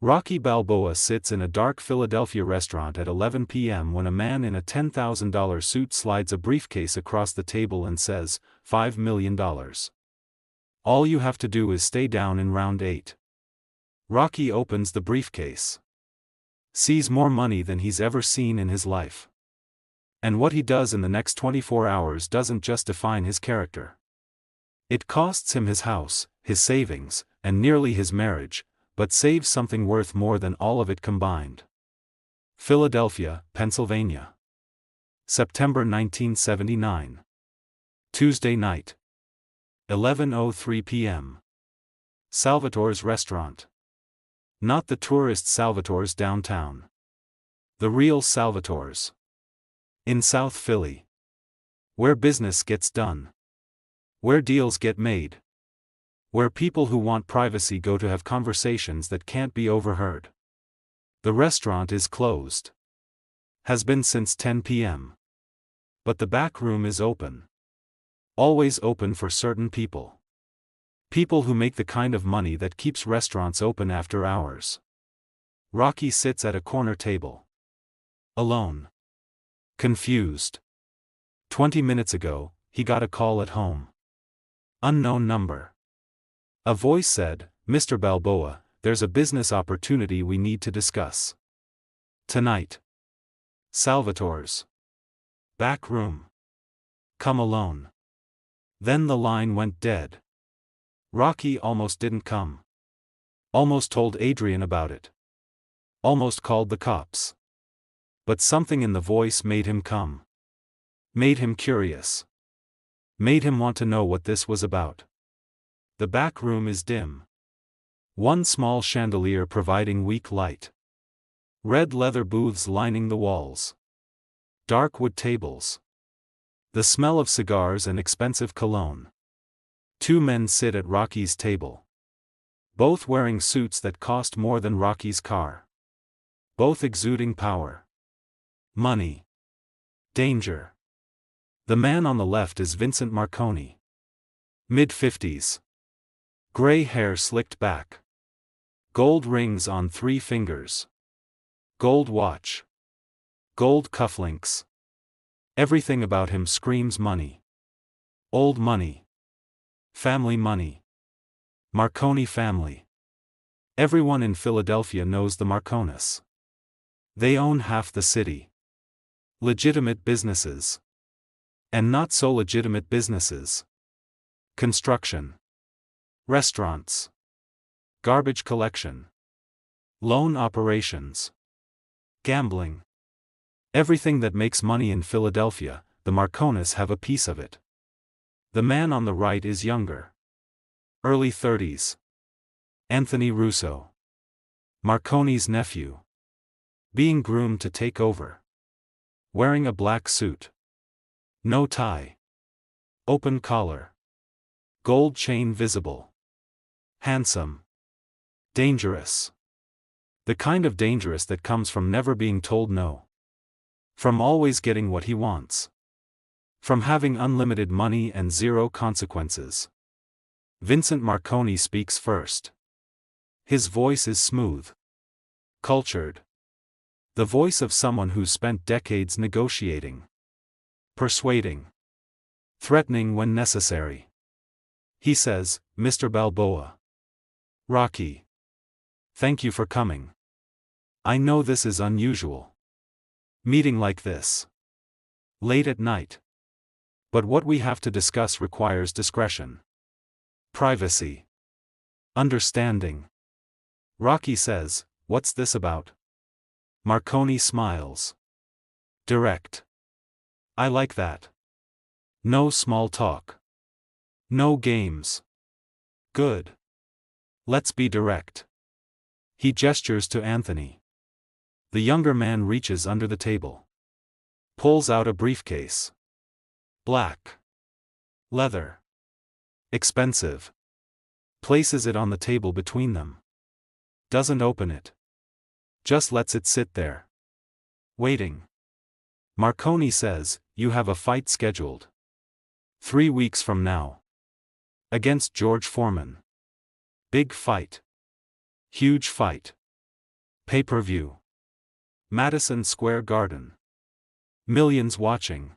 Rocky Balboa sits in a dark Philadelphia restaurant at 11 p.m. when a man in a $10,000 suit slides a briefcase across the table and says, $5 million. All you have to do is stay down in round 8. Rocky opens the briefcase. Sees more money than he's ever seen in his life. And what he does in the next 24 hours doesn't just define his character. It costs him his house, his savings, and nearly his marriage, but saves something worth more than all of it combined. Philadelphia, Pennsylvania. September 1979. Tuesday night. 11:03 p.m. Salvatore's restaurant. Not the tourist Salvatore's downtown. The real Salvatore's. In South Philly. Where business gets done. Where deals get made. Where people who want privacy go to have conversations that can't be overheard. The restaurant is closed. Has been since 10 p.m. But the back room is open. Always open for certain people. People who make the kind of money that keeps restaurants open after hours. Rocky sits at a corner table. Alone. Confused. 20 minutes ago, he got a call at home. Unknown number. A voice said, "Mr. Balboa, there's a business opportunity we need to discuss. Tonight." Salvatore's. Back room. Come alone. Then the line went dead. Rocky almost didn't come. Almost told Adrian about it. Almost called the cops. But something in the voice made him come. Made him curious. Made him want to know what this was about. The back room is dim. One small chandelier providing weak light. Red leather booths lining the walls. Dark wood tables. The smell of cigars and expensive cologne. Two men sit at Rocky's table. Both wearing suits that cost more than Rocky's car. Both exuding power. Money. Danger. The man on the left is Vincent Marconi. Mid-50s. Gray hair slicked back. Gold rings on 3 fingers. Gold watch. Gold cufflinks. Everything about him screams money. Old money. Family money. Marconi family. Everyone in Philadelphia knows the Marconis. They own half the city. Legitimate businesses. And not so legitimate businesses. Construction. Restaurants. Garbage collection. Loan operations. Gambling. Everything that makes money in Philadelphia, the Marconis have a piece of it. The man on the right is younger. Early 30s. Anthony Russo. Marconi's nephew. Being groomed to take over. Wearing a black suit. No tie. Open collar. Gold chain visible. Handsome. Dangerous. The kind of dangerous that comes from never being told no. From always getting what he wants. From having unlimited money and zero consequences. Vincent Marconi speaks first. His voice is smooth. Cultured. The voice of someone who's spent decades negotiating. Persuading. Threatening when necessary. He says, "Mr. Balboa. Rocky. Thank you for coming. I know this is unusual. Meeting like this. Late at night. But what we have to discuss requires discretion. Privacy. Understanding." Rocky says, "What's this about?" Marconi smiles. Direct. I like that. No small talk. No games. Good. Let's be direct. He gestures to Anthony. The younger man reaches under the table. Pulls out a briefcase. Black. Leather. Expensive. Places it on the table between them. Doesn't open it. Just lets it sit there. Waiting. Marconi says, "You have a fight scheduled. 3 weeks from now. Against George Foreman. Big fight. Huge fight. Pay-per-view. Madison Square Garden. Millions watching.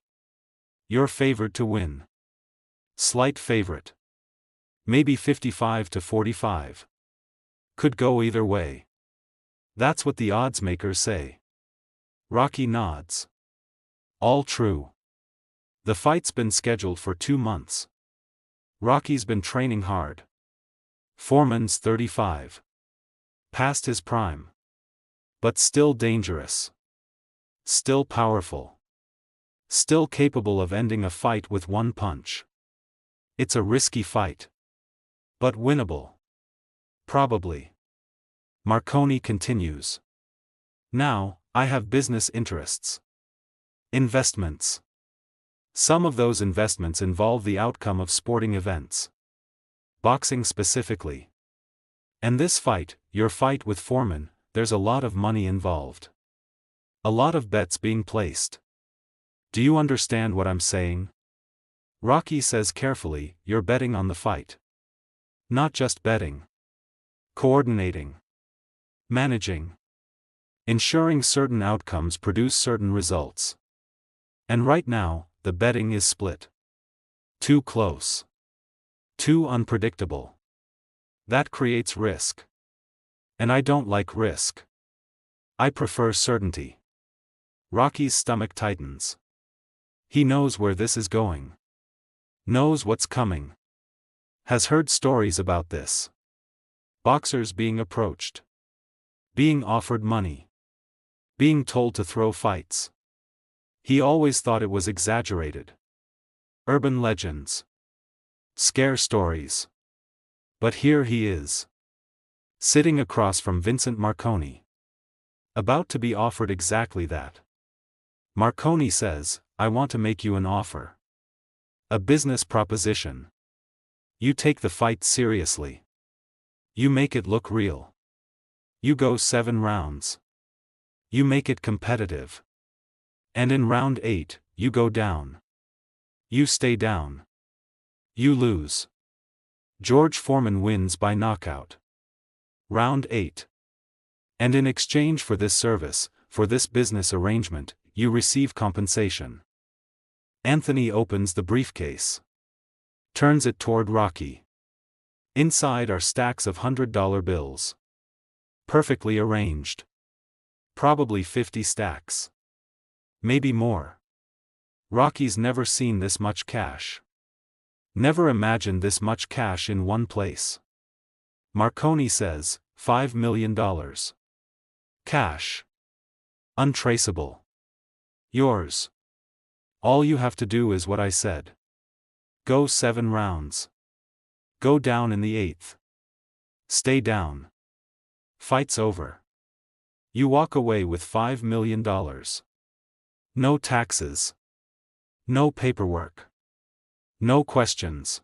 You're favored to win. Slight favorite. Maybe 55-45. Could go either way. That's what the odds makers say. Rocky nods. All true. The fight's been scheduled for 2 months. Rocky's been training hard. Foreman's 35. Past his prime. But still dangerous. Still powerful. Still capable of ending a fight with one punch. It's a risky fight. But winnable. Probably. Marconi continues. Now, I have business interests. Investments. Some of those investments involve the outcome of sporting events. Boxing specifically. And this fight, your fight with Foreman, there's a lot of money involved. A lot of bets being placed. Do you understand what I'm saying? Rocky says carefully, you're betting on the fight. Not just betting. Coordinating. Managing. Ensuring certain outcomes produce certain results. And right now, the betting is split. Too close. Too unpredictable. That creates risk. And I don't like risk. I prefer certainty. Rocky's stomach tightens. He knows where this is going. Knows what's coming. Has heard stories about this. Boxers being approached. Being offered money. Being told to throw fights. He always thought it was exaggerated. Urban legends. Scare stories. But here he is. Sitting across from Vincent Marconi. About to be offered exactly that. Marconi says, I want to make you an offer. A business proposition. You take the fight seriously. You make it look real. You go 7 rounds. You make it competitive. And in round 8, you go down. You stay down. You lose. George Foreman wins by knockout. Round 8. And in exchange for this service, for this business arrangement, you receive compensation. Anthony opens the briefcase. Turns it toward Rocky. Inside are stacks of $100 bills. Perfectly arranged. Probably 50 stacks. Maybe more. Rocky's never seen this much cash. Never imagined this much cash in one place. Marconi says, $5 million. Cash. Untraceable. Yours. All you have to do is what I said. Go 7 rounds. Go down in the 8th. Stay down. Fight's over. You walk away with $5 million. No taxes. No paperwork. No questions.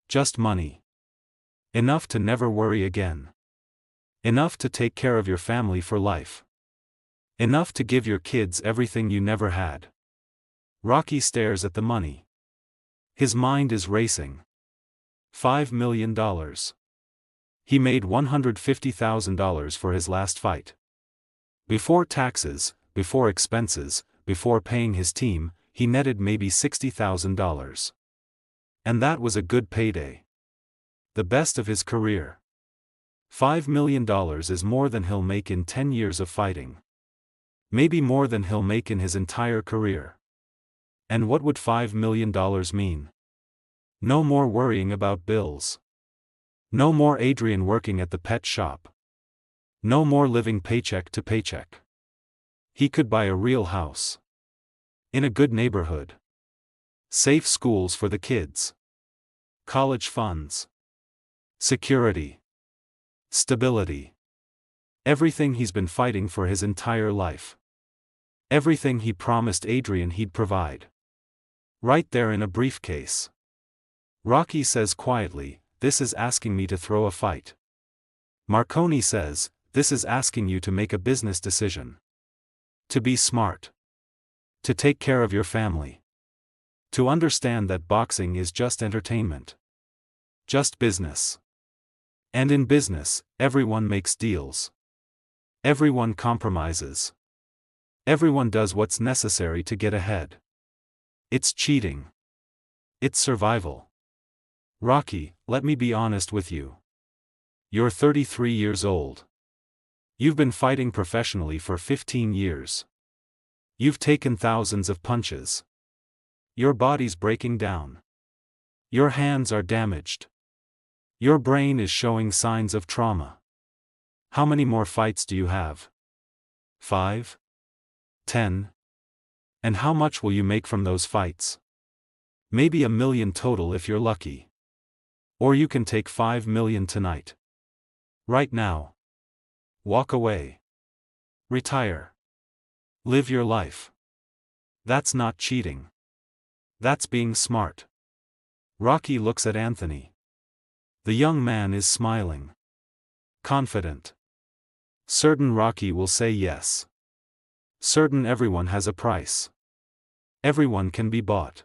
Just money. Enough to never worry again. Enough to take care of your family for life. Enough to give your kids everything you never had. Rocky stares at the money. His mind is racing. $5 million. He made $150,000 for his last fight. Before taxes, before expenses, before paying his team, he netted maybe $60,000. And that was a good payday. The best of his career. $5 million is more than he'll make in 10 years of fighting. Maybe more than he'll make in his entire career. And what would $5 million mean? No more worrying about bills. No more Adrian working at the pet shop. No more living paycheck to paycheck. He could buy a real house. In a good neighborhood. Safe schools for the kids. College funds. Security. Stability. Everything he's been fighting for his entire life. Everything he promised Adrian he'd provide. Right there in a briefcase. Rocky says quietly, this is asking me to throw a fight. Marconi says, this is asking you to make a business decision. To be smart. To take care of your family. To understand that boxing is just entertainment. Just business. And in business, everyone makes deals. Everyone compromises. Everyone does what's necessary to get ahead. It's cheating. It's survival. Rocky, let me be honest with you. You're 33 years old. You've been fighting professionally for 15 years. You've taken thousands of punches. Your body's breaking down. Your hands are damaged. Your brain is showing signs of trauma. How many more fights do you have? 5? 10? And how much will you make from those fights? Maybe $1 million total if you're lucky. Or you can take $5 million tonight. Right now. Walk away. Retire. Live your life. That's not cheating. That's being smart. Rocky looks at Anthony. The young man is smiling. Confident. Certain Rocky will say yes. Certain everyone has a price. Everyone can be bought.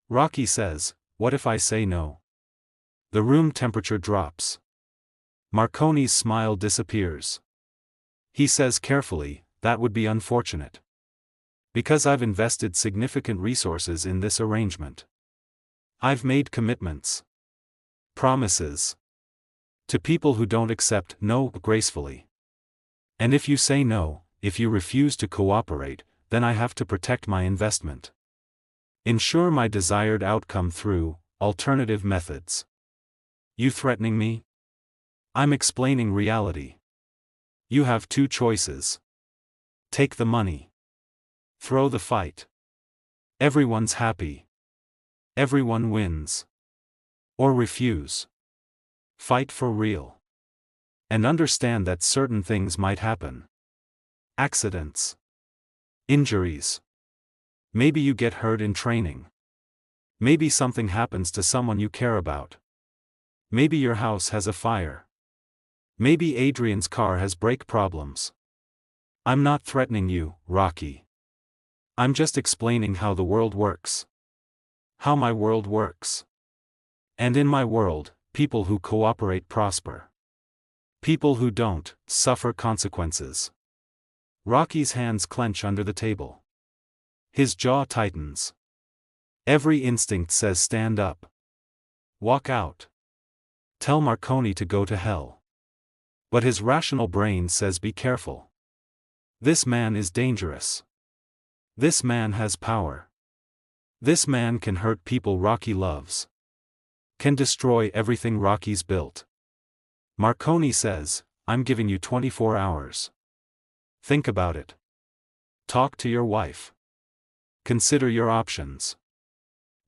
Rocky says, "What if I say no?" The room temperature drops. Marconi's smile disappears. He says carefully, "That would be unfortunate. Because I've invested significant resources in this arrangement. I've made commitments. Promises. To people who don't accept no gracefully. And if you say no, if you refuse to cooperate, then I have to protect my investment. Ensure my desired outcome through alternative methods. You threatening me? I'm explaining reality. You have two choices. Take the money. Throw the fight. Everyone's happy. Everyone wins. Or refuse. Fight for real. And understand that certain things might happen. Accidents. Injuries. Maybe you get hurt in training. Maybe something happens to someone you care about. Maybe your house has a fire. Maybe Adrian's car has brake problems. I'm not threatening you, Rocky. I'm just explaining how the world works. How my world works. And in my world, people who cooperate prosper. People who don't, suffer consequences. Rocky's hands clench under the table. His jaw tightens. Every instinct says stand up. Walk out. Tell Marconi to go to hell. But his rational brain says be careful. This man is dangerous. This man has power. This man can hurt people Rocky loves. Can destroy everything Rocky's built. Marconi says, I'm giving you 24 hours. Think about it. Talk to your wife. Consider your options.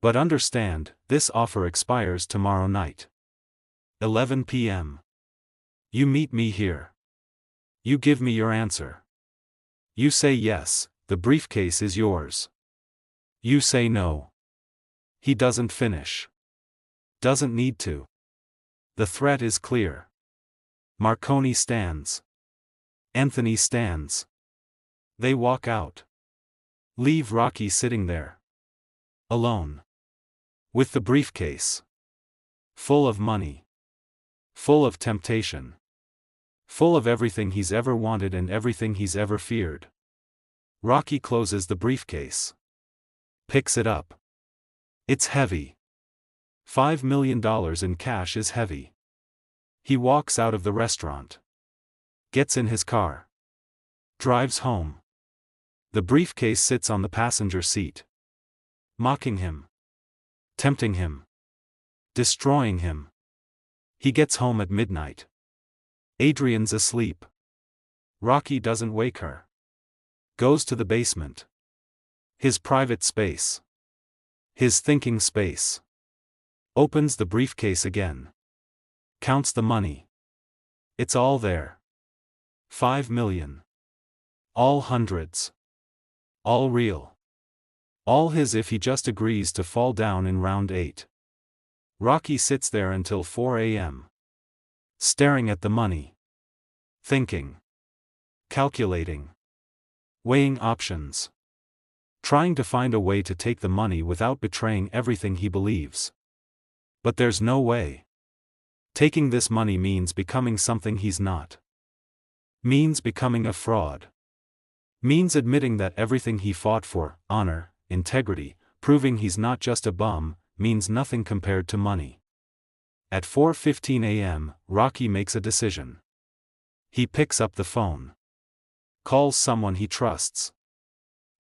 But understand, this offer expires tomorrow night. 11 p.m. You meet me here. You give me your answer. You say yes, the briefcase is yours. You say no. He doesn't finish. Doesn't need to. The threat is clear. Marconi stands. Anthony stands. They walk out. Leave Rocky sitting there. Alone. With the briefcase. Full of money. Full of temptation. Full of everything he's ever wanted and everything he's ever feared. Rocky closes the briefcase. Picks it up. It's heavy. $5 million in cash is heavy. He walks out of the restaurant. Gets in his car. Drives home. The briefcase sits on the passenger seat. Mocking him. Tempting him. Destroying him. He gets home at midnight. Adrian's asleep. Rocky doesn't wake her. Goes to the basement. His private space. His thinking space. Opens the briefcase again. Counts the money. It's all there. 5 million. All hundreds. All real. All his if he just agrees to fall down in round 8. Rocky sits there until 4 a.m. Staring at the money. Thinking. Calculating. Weighing options. Trying to find a way to take the money without betraying everything he believes. But there's no way. Taking this money means becoming something he's not. Means becoming a fraud. Means admitting that everything he fought for, honor, integrity, proving he's not just a bum, means nothing compared to money. At 4:15 a.m., Rocky makes a decision. He picks up the phone. Calls someone he trusts.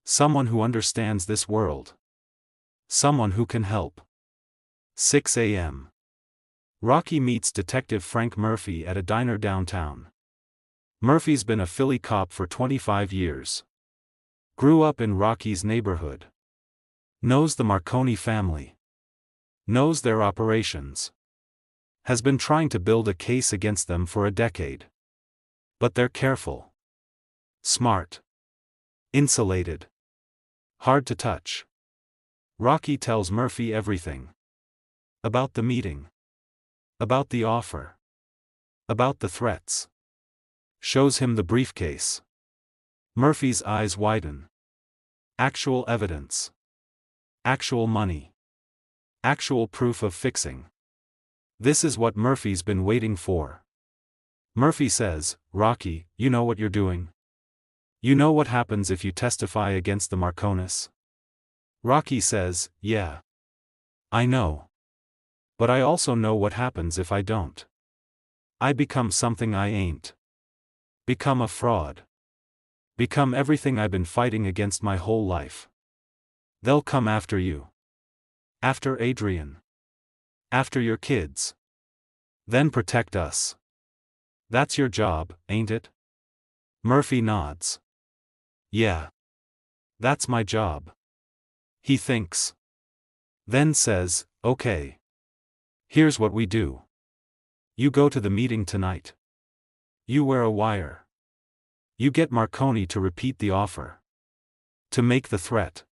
Someone who understands this world. Someone who can help. 6 a.m. Rocky meets Detective Frank Murphy at a diner downtown. Murphy's been a Philly cop for 25 years. Grew up in Rocky's neighborhood. Knows the Marconi family. Knows their operations. Has been trying to build a case against them for a decade. But they're careful. Smart. Insulated. Hard to touch. Rocky tells Murphy everything. About the meeting. About the offer. About the threats. Shows him the briefcase. Murphy's eyes widen. Actual evidence. Actual money. Actual proof of fixing. This is what Murphy's been waiting for. Murphy says, "Rocky, you know what you're doing? You know what happens if you testify against the Marconis?" Rocky says, "Yeah. I know. But I also know what happens if I don't. I become something I ain't. Become a fraud. Become everything I've been fighting against my whole life. They'll come after you. After Adrian. After your kids. Then protect us. That's your job, ain't it?" Murphy nods. "Yeah. That's my job." He thinks. Then says, "Okay. Here's what we do. You go to the meeting tonight. You wear a wire. You get Marconi to repeat the offer. To make the threat.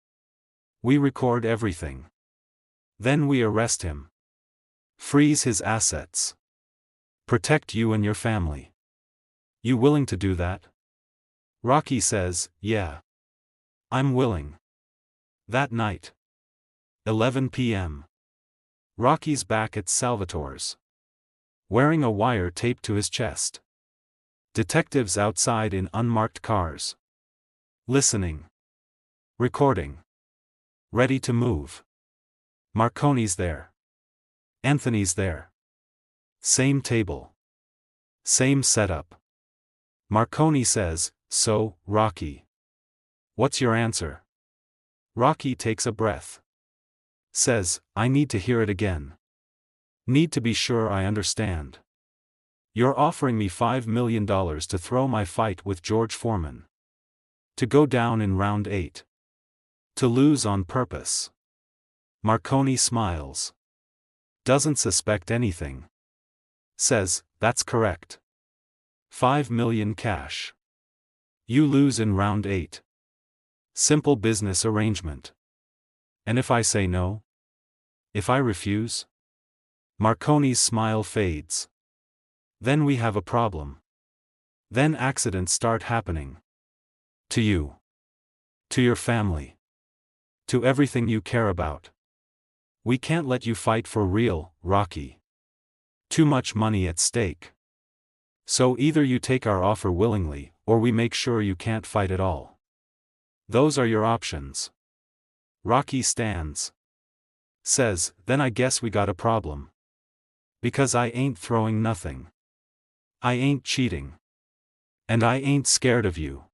We record everything. Then we arrest him. Freeze his assets. Protect you and your family. You willing to do that?" Rocky says, "Yeah. I'm willing." That night. 11 p.m. Rocky's back at Salvatore's. Wearing a wire taped to his chest. Detectives outside in unmarked cars. Listening. Recording. Ready to move. Marconi's there. Anthony's there. Same table. Same setup. Marconi says, "So, Rocky. What's your answer?" Rocky takes a breath. Says, "I need to hear it again. Need to be sure I understand. You're offering me $5 million to throw my fight with George Foreman. To go down in round 8. To lose on purpose." Marconi smiles. Doesn't suspect anything. Says, "That's correct. $5 million cash. You lose in round 8. Simple business arrangement. And if I say no? If I refuse?" Marconi's smile fades. "Then we have a problem. Then accidents start happening. To you. To your family. To everything you care about. We can't let you fight for real, Rocky. Too much money at stake. So either you take our offer willingly, or we make sure you can't fight at all. Those are your options." Rocky stands. Says, "Then I guess we got a problem. Because I ain't throwing nothing. I ain't cheating. And I ain't scared of you."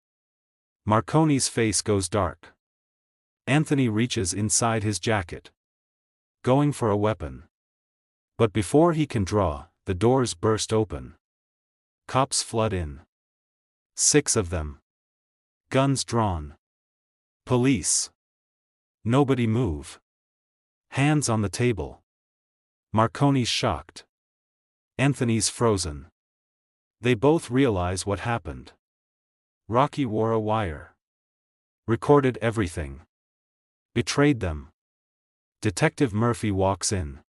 Marconi's face goes dark. Anthony reaches inside his jacket. Going for a weapon. But before he can draw, the doors burst open. Cops flood in. 6 of them. Guns drawn. Police. Nobody move. Hands on the table. Marconi's shocked. Anthony's frozen. They both realize what happened. Rocky wore a wire. Recorded everything. Betrayed them. Detective Murphy walks in.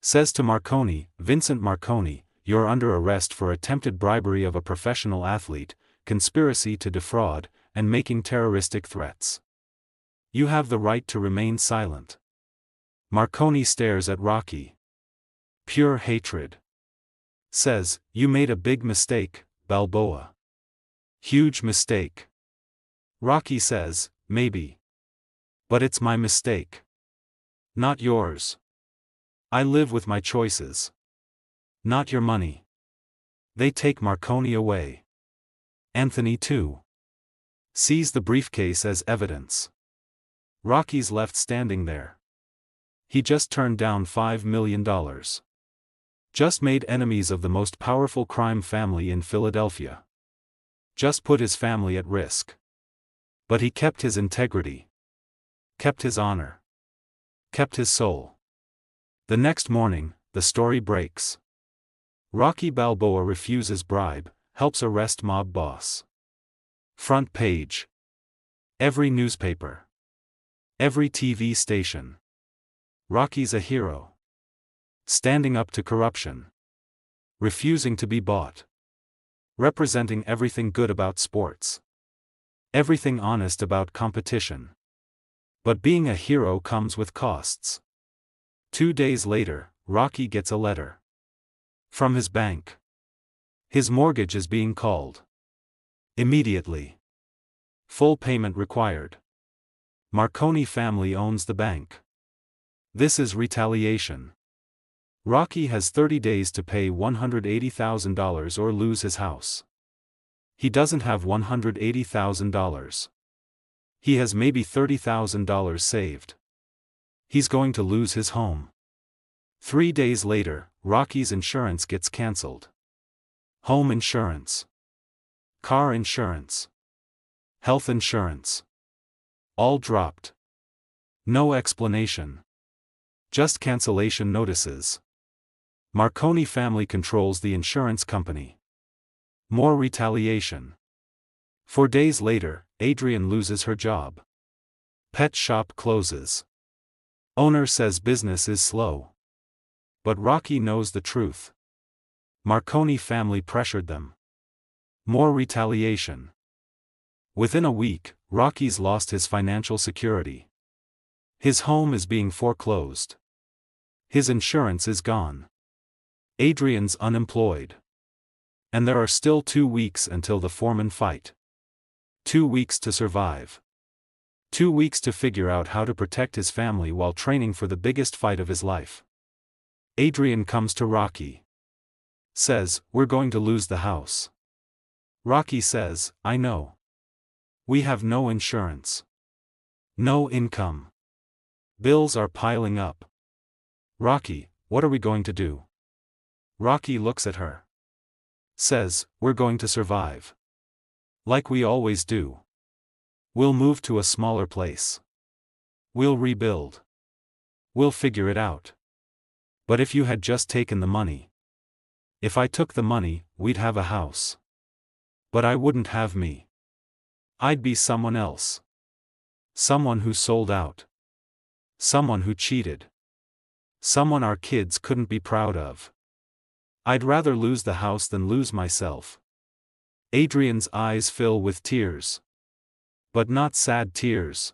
Says to Marconi, "Vincent Marconi, you're under arrest for attempted bribery of a professional athlete, conspiracy to defraud, and making terroristic threats. You have the right to remain silent." Marconi stares at Rocky. Pure hatred. Says, "You made a big mistake, Balboa. Huge mistake. Rocky says, maybe. But it's my mistake. Not yours. I live with my choices. Not your money. They take Marconi away. Anthony too. Sees the briefcase as evidence. Rocky's left standing there. He just turned down $5 million. Just made enemies of the most powerful crime family in Philadelphia. Just put his family at risk. But he kept his integrity. Kept his honor. Kept his soul. The next morning, the story breaks. Rocky Balboa refuses bribe, helps arrest mob boss. Front page. Every newspaper. Every TV station. Rocky's a hero. Standing up to corruption. Refusing to be bought. Representing everything good about sports. Everything honest about competition. But being a hero comes with costs. 2 days later, Rocky gets a letter. From his bank. His mortgage is being called. Immediately. Full payment required. Marconi family owns the bank. This is retaliation. Rocky has 30 days to pay $180,000 or lose his house. He doesn't have $180,000. He has maybe $30,000 saved. He's going to lose his home. 3 days later, Rocky's insurance gets cancelled. Home insurance. Car insurance. Health insurance. All dropped. No explanation. Just cancellation notices. Marconi family controls the insurance company. More retaliation. 4 days later, Adrian loses her job. Pet shop closes. Owner says business is slow. But Rocky knows the truth. Marconi family pressured them. More retaliation. Within a week, Rocky's lost his financial security. His home is being foreclosed. His insurance is gone. Adrian's unemployed. And there are still 2 weeks until the Foreman fight. 2 weeks to survive. 2 weeks to figure out how to protect his family while training for the biggest fight of his life. Adrian comes to Rocky. Says, we're going to lose the house. Rocky says, I know. We have no insurance. No income. Bills are piling up. Rocky, what are we going to do? Rocky looks at her. Says, we're going to survive. Like we always do. We'll move to a smaller place. We'll rebuild. We'll figure it out. But if you had just taken the money. If I took the money, we'd have a house. But I wouldn't have me. I'd be someone else. Someone who sold out. Someone who cheated. Someone our kids couldn't be proud of. I'd rather lose the house than lose myself. Adrian's eyes fill with tears. But not sad tears.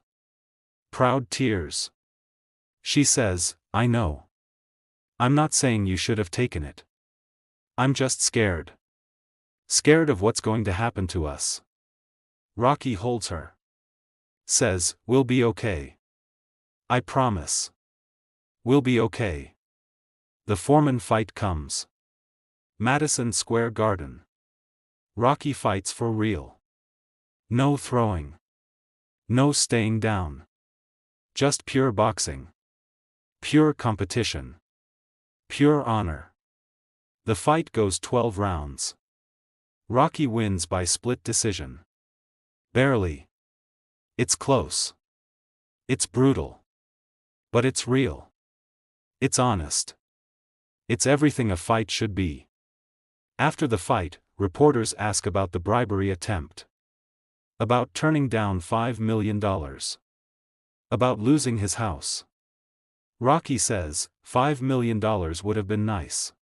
Proud tears. She says, I know. I'm not saying you should have taken it. I'm just scared. Scared of what's going to happen to us. Rocky holds her. Says, we'll be okay. I promise. We'll be okay. The Foreman fight comes. Madison Square Garden. Rocky fights for real. No throwing. No staying down. Just pure boxing. Pure competition. Pure honor. The fight goes 12 rounds. Rocky wins by split decision. Barely. It's close. It's brutal. But it's real. It's honest. It's everything a fight should be. After the fight, reporters ask about the bribery attempt. About turning down $5 million. About losing his house. Rocky says, $5 million would have been nice.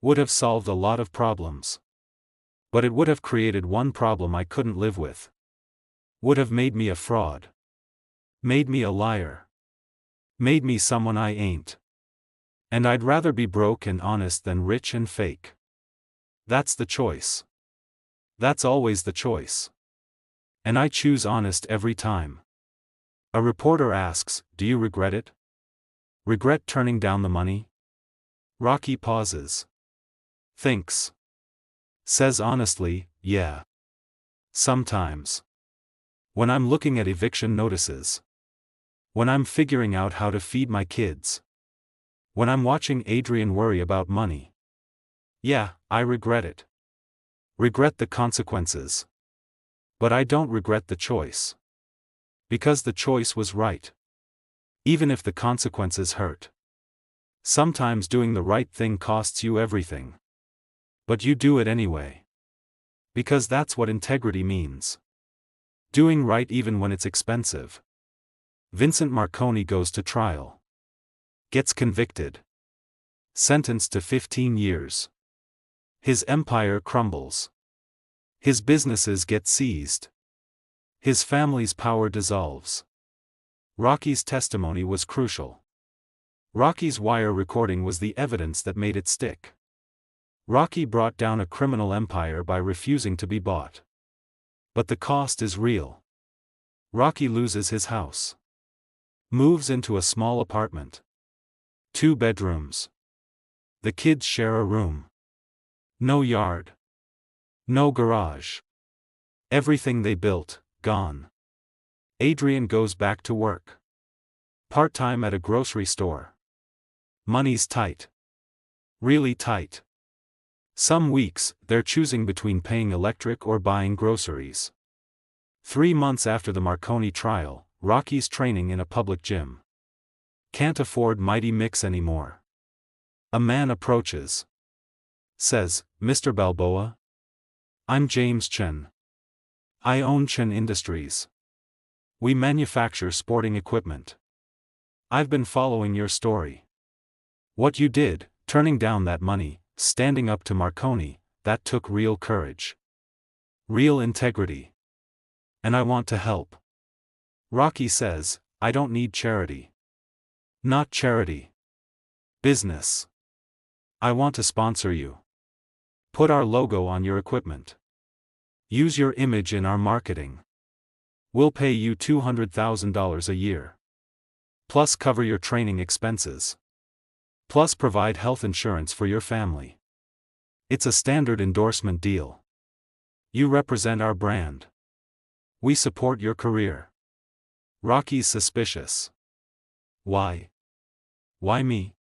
Would have solved a lot of problems. But it would have created one problem I couldn't live with. Would have made me a fraud. Made me a liar. Made me someone I ain't. And I'd rather be broke and honest than rich and fake. That's the choice. That's always the choice. And I choose honest every time. A reporter asks, do you regret it? Regret turning down the money? Rocky pauses. Thinks. Says honestly, yeah. Sometimes. When I'm looking at eviction notices. When I'm figuring out how to feed my kids. When I'm watching Adrian worry about money. Yeah, I regret it. Regret the consequences. But I don't regret the choice. Because the choice was right. Even if the consequences hurt. Sometimes doing the right thing costs you everything. But you do it anyway. Because that's what integrity means. Doing right even when it's expensive. Vincent Marconi goes to trial. Gets convicted. Sentenced to 15 years. His empire crumbles. His businesses get seized. His family's power dissolves. Rocky's testimony was crucial. Rocky's wire recording was the evidence that made it stick. Rocky brought down a criminal empire by refusing to be bought. But the cost is real. Rocky loses his house. Moves into a small apartment. 2 bedrooms. The kids share a room. No yard. No garage. Everything they built, gone. Adrian goes back to work. Part-time at a grocery store. Money's tight. Really tight. Some weeks, they're choosing between paying electric or buying groceries. 3 months after the Marconi trial, Rocky's training in a public gym. Can't afford Mighty Mix anymore. A man approaches. Says, Mr. Balboa? I'm James Chen. I own Chen Industries. We manufacture sporting equipment. I've been following your story. What you did, turning down that money, standing up to Marconi, that took real courage. Real integrity. And I want to help. Rocky says, I don't need charity. Not charity. Business. I want to sponsor you. Put our logo on your equipment. Use your image in our marketing. We'll pay you $200,000 a year. Plus cover your training expenses. Plus provide health insurance for your family. It's a standard endorsement deal. You represent our brand. We support your career. Rocky's suspicious. Why? Why me?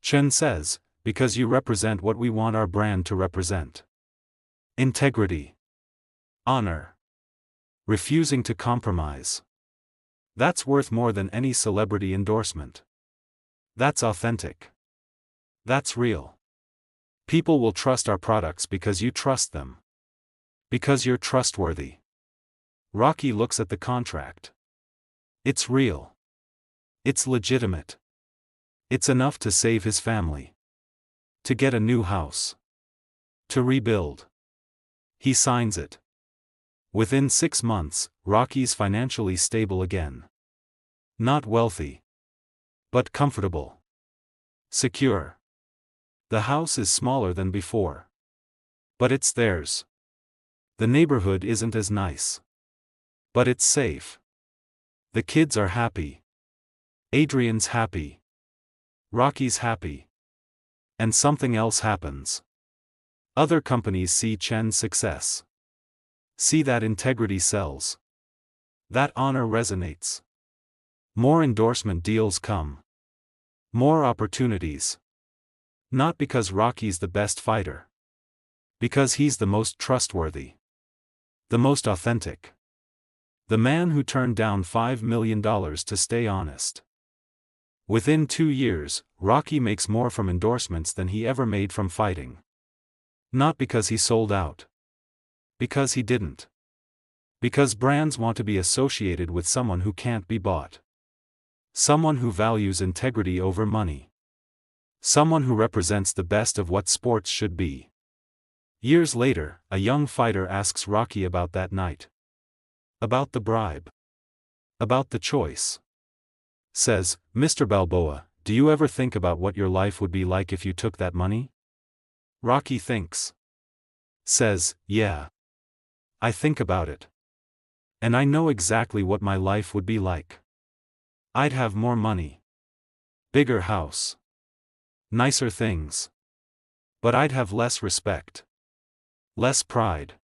Chen says, because you represent what we want our brand to represent. Integrity. Honor. Refusing to compromise. That's worth more than any celebrity endorsement. That's authentic. That's real. People will trust our products because you trust them. Because you're trustworthy. Rocky looks at the contract. It's real. It's legitimate. It's enough to save his family. To get a new house. To rebuild. He signs it. Within 6 months, Rocky's financially stable again. Not wealthy. But comfortable. Secure. The house is smaller than before. But it's theirs. The neighborhood isn't as nice. But it's safe. The kids are happy. Adrian's happy. Rocky's happy. And something else happens. Other companies see Chen's success. See that integrity sells. That honor resonates. More endorsement deals come. More opportunities. Not because Rocky's the best fighter. Because he's the most trustworthy. The most authentic. The man who turned down $5 million to stay honest. Within 2 years, Rocky makes more from endorsements than he ever made from fighting. Not because he sold out. Because he didn't. Because brands want to be associated with someone who can't be bought. Someone who values integrity over money. Someone who represents the best of what sports should be. Years later, a young fighter asks Rocky about that night. About the bribe. About the choice. Says, Mr. Balboa, do you ever think about what your life would be like if you took that money? Rocky thinks. Says, yeah. I think about it. And I know exactly what my life would be like. I'd have more money. Bigger house. Nicer things. But I'd have less respect. Less pride.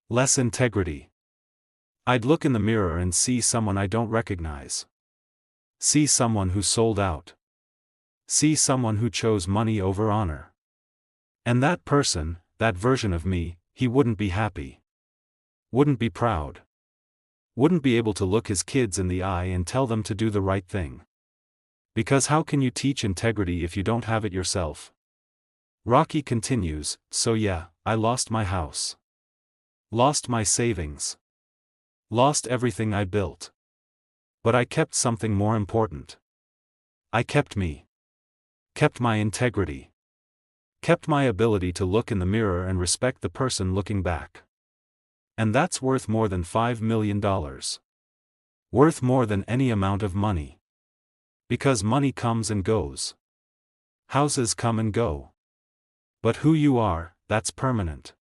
Less integrity. I'd look in the mirror and see someone I don't recognize. See someone who sold out. See someone who chose money over honor. And that person, that version of me, he wouldn't be happy. Wouldn't be proud. Wouldn't be able to look his kids in the eye and tell them to do the right thing. Because how can you teach integrity if you don't have it yourself? Rocky continues, so yeah, I lost my house. Lost my savings. Lost everything I built. But I kept something more important. I kept me. Kept my integrity. Kept my ability to look in the mirror and respect the person looking back. And that's worth more than $5 million. Worth more than any amount of money. Because money comes and goes. Houses come and go. But who you are, that's permanent.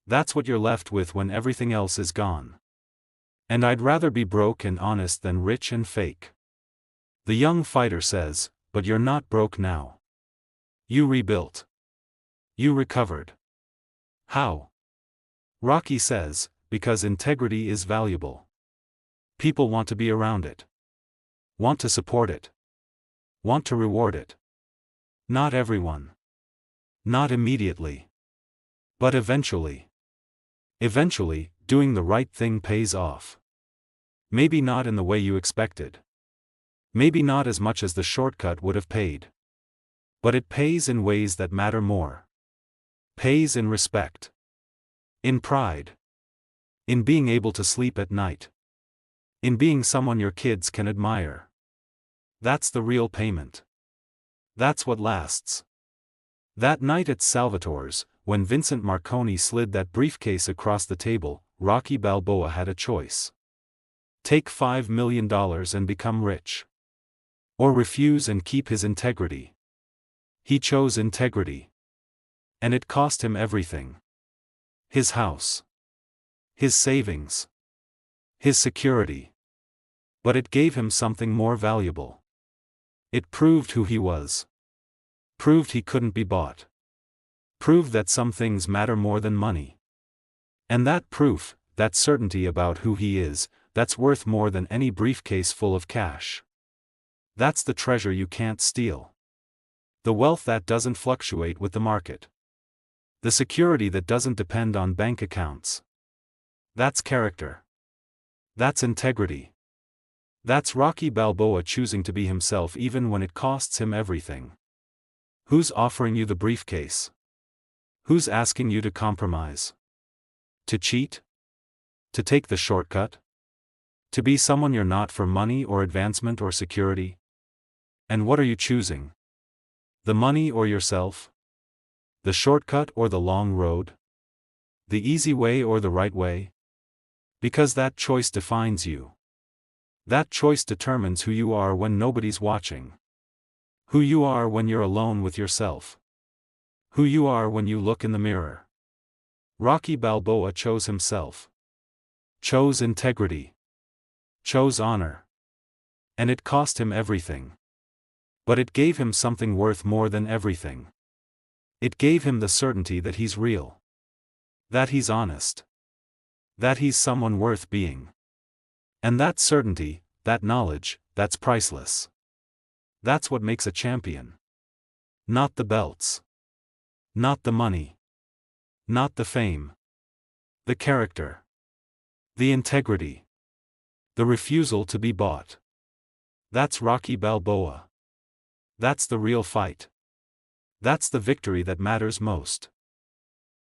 That's what you're left with when everything else is gone. And I'd rather be broke and honest than rich and fake. The young fighter says, but you're not broke now. You rebuilt. You recovered. How? Rocky says, because integrity is valuable. People want to be around it. Want to support it. Want to reward it. Not everyone. Not immediately. But eventually. Eventually, doing the right thing pays off. Maybe not in the way you expected. Maybe not as much as the shortcut would have paid. But it pays in ways that matter more. Pays in respect. In pride. In being able to sleep at night. In being someone your kids can admire. That's the real payment. That's what lasts. That night at Salvatore's, when Vincent Marconi slid that briefcase across the table, Rocky Balboa had a choice. Take $5 million and become rich. Or refuse and keep his integrity. He chose integrity. And it cost him everything. His house. His savings. His security. But it gave him something more valuable. It proved who he was. Proved he couldn't be bought. Proved that some things matter more than money. And that proof, that certainty about who he is, that's worth more than any briefcase full of cash. That's the treasure you can't steal. The wealth that doesn't fluctuate with the market. The security that doesn't depend on bank accounts. That's character. That's integrity. That's Rocky Balboa choosing to be himself even when it costs him everything. Who's offering you the briefcase? Who's asking you to compromise? To cheat? To take the shortcut? To be someone you're not for money or advancement or security? And what are you choosing? The money or yourself? The shortcut or the long road? The easy way or the right way? Because that choice defines you. That choice determines who you are when nobody's watching. Who you are when you're alone with yourself. Who you are when you look in the mirror. Rocky Balboa chose himself. Chose integrity. Chose honor. And it cost him everything. But it gave him something worth more than everything. It gave him the certainty that he's real. That he's honest. That he's someone worth being. And that certainty, that knowledge, that's priceless. That's what makes a champion. Not the belts. Not the money. Not the fame. The character. The integrity. The refusal to be bought. That's Rocky Balboa. That's the real fight. That's the victory that matters most.